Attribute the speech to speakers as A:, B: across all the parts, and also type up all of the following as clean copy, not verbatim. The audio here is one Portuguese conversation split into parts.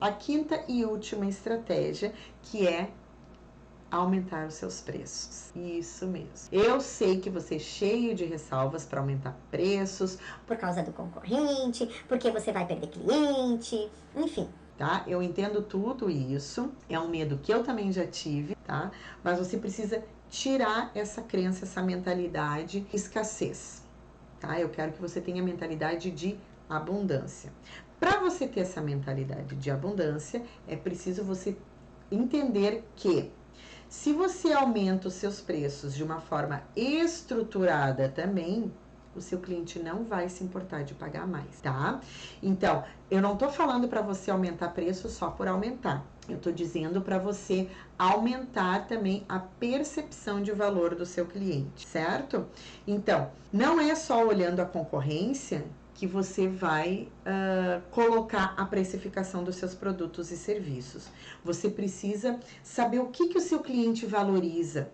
A: A quinta e última estratégia, que é aumentar os seus preços. Isso mesmo. Eu sei que você é cheio de ressalvas para aumentar preços,
B: por causa do concorrente, porque você vai perder cliente, enfim.
A: Tá? Eu entendo tudo isso, é um medo que eu também já tive, tá? Mas você precisa tirar essa crença, essa mentalidade de escassez, tá? Eu quero que você tenha a mentalidade de abundância. Para você ter essa mentalidade de abundância, é preciso você entender que se você aumenta os seus preços de uma forma estruturada também, o seu cliente não vai se importar de pagar mais, tá? Então, eu não tô falando para você aumentar preço só por aumentar. Eu tô dizendo para você aumentar também a percepção de valor do seu cliente, certo? Então, não é só olhando a concorrência que você vai colocar a precificação dos seus produtos e serviços. Você precisa saber o que o seu cliente valoriza,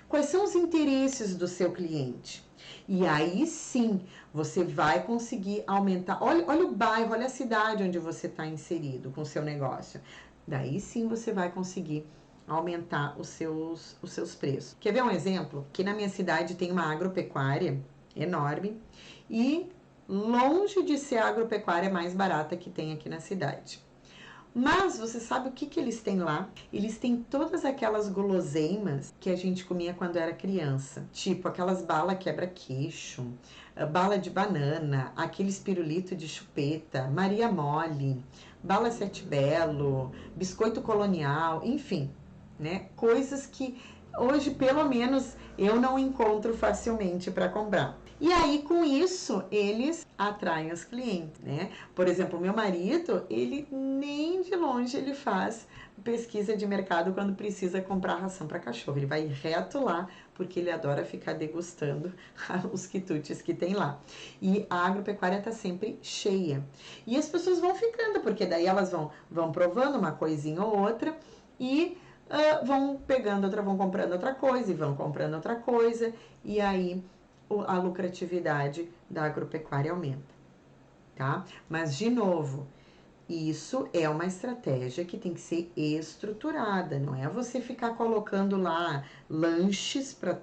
A: quais são os interesses do seu cliente. E aí sim, você vai conseguir aumentar. Olha o bairro, olha a cidade onde você está inserido com o seu negócio. Daí sim você vai conseguir aumentar os seus preços. Quer ver um exemplo? Aqui na minha cidade tem uma agropecuária enorme e longe de ser a agropecuária mais barata que tem aqui na cidade. Mas você sabe o que eles têm lá? Eles têm todas aquelas guloseimas que a gente comia quando era criança. Tipo aquelas bala quebra-queixo, bala de banana, aqueles pirulito de chupeta, Maria Mole, bala Sete Belo, biscoito colonial, enfim, né? Coisas que hoje, pelo menos, eu não encontro facilmente para comprar. E aí, com isso, eles atraem os clientes, né? Por exemplo, meu marido, ele nem de longe ele faz pesquisa de mercado quando precisa comprar ração para cachorro. Ele vai reto lá, porque ele adora ficar degustando os quitutes que tem lá. E a agropecuária está sempre cheia. E as pessoas vão ficando, porque daí elas vão provando uma coisinha ou outra e vão pegando outra, vão comprando outra coisa e vão comprando outra coisa. E aí a lucratividade da agropecuária aumenta, tá? Mas, de novo, isso é uma estratégia que tem que ser estruturada, não é você ficar colocando lá lanches para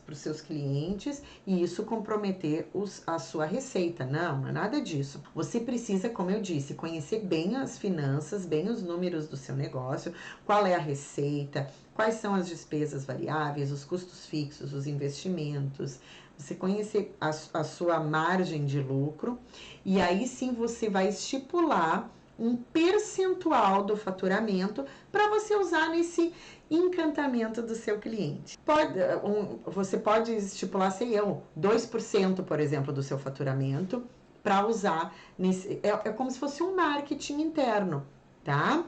A: os seus clientes e isso comprometer a sua receita. Não é nada disso. Você precisa, como eu disse, conhecer bem as finanças, bem os números do seu negócio, qual é a receita, quais são as despesas variáveis, os custos fixos, os investimentos. Você conhecer a sua margem de lucro e aí sim você vai estipular um percentual do faturamento para você usar nesse encantamento do seu cliente. Você pode estipular, 2%, por exemplo, do seu faturamento para usar nesse. É como se fosse um marketing interno, tá?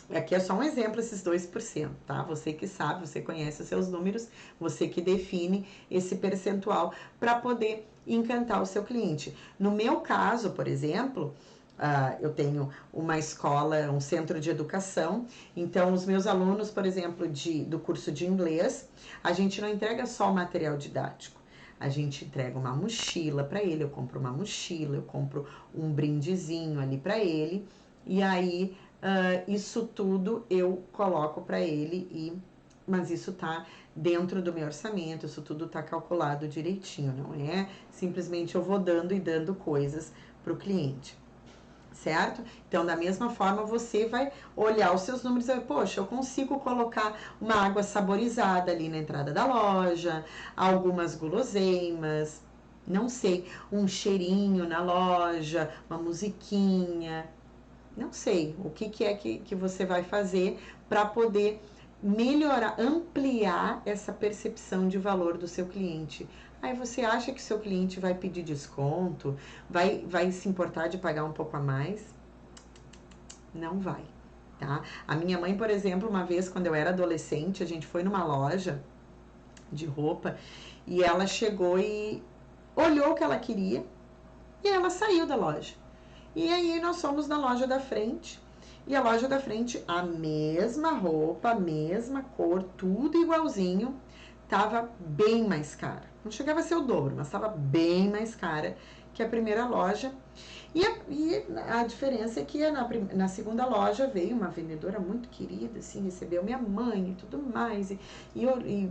A: Aqui é só um exemplo, esses 2%, tá? Você que sabe, você conhece os seus números, você que define esse percentual para poder encantar o seu cliente. No meu caso, por exemplo, eu tenho uma escola, um centro de educação, então os meus alunos, por exemplo, do curso de inglês, a gente não entrega só o material didático, a gente entrega uma mochila para ele, eu compro uma mochila, eu compro um brindezinho ali para ele, e aí isso tudo eu coloco para ele, mas isso tá dentro do meu orçamento, isso tudo tá calculado direitinho, não é simplesmente eu vou dando e dando coisas para o cliente. Certo? Então, da mesma forma, você vai olhar os seus números e vai, poxa, eu consigo colocar uma água saborizada ali na entrada da loja, algumas guloseimas, não sei, um cheirinho na loja, uma musiquinha, não sei o que é que você vai fazer para poder melhorar, ampliar essa percepção de valor do seu cliente. Aí você acha que seu cliente vai pedir desconto, vai se importar de pagar um pouco a mais? Não vai, tá? A minha mãe, por exemplo, uma vez quando eu era adolescente, a gente foi numa loja de roupa e ela chegou e olhou o que ela queria e ela saiu da loja. E aí nós fomos na loja da frente. E a loja da frente, a mesma roupa, a mesma cor, tudo igualzinho, tava bem mais cara. Não chegava a ser o dobro, mas tava bem mais cara que a primeira loja. E a diferença é que na segunda loja veio uma vendedora muito querida, assim, recebeu minha mãe e tudo mais, e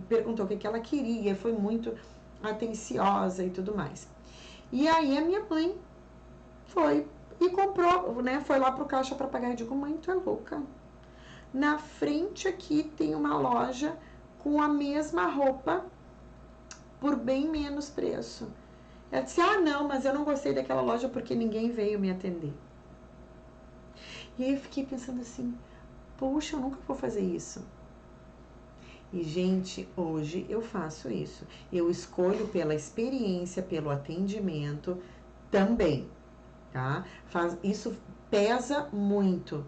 A: perguntou o que ela queria, foi muito atenciosa e tudo mais. E aí a minha mãe foi e comprou, né, foi lá pro caixa para pagar. Eu digo, mãe, tu é louca? Na frente aqui tem uma loja com a mesma roupa por bem menos preço. Ela disse, ah, não, mas eu não gostei daquela loja porque ninguém veio me atender. E aí eu fiquei pensando assim, poxa, eu nunca vou fazer isso. E, gente, hoje eu faço isso. Eu escolho pela experiência, pelo atendimento também, tá? Isso pesa muito.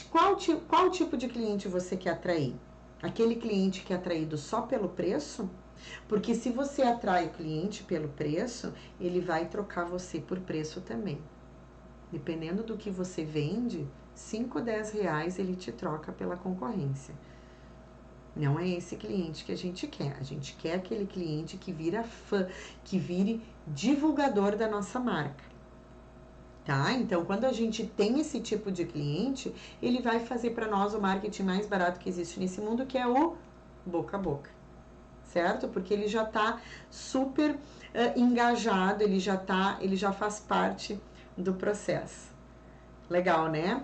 A: Qual tipo de cliente você quer atrair? Aquele cliente que é atraído só pelo preço? Porque se você atrai o cliente pelo preço, ele vai trocar você por preço também. Dependendo do que você vende, 5, 10 reais ele te troca pela concorrência. Não é esse cliente que a gente quer. A gente quer aquele cliente que vira fã, que vire divulgador da nossa marca. Tá? Então, quando a gente tem esse tipo de cliente, ele vai fazer para nós o marketing mais barato que existe nesse mundo, que é o boca a boca. Certo? Porque ele já está super engajado, ele já faz parte do processo. Legal, né?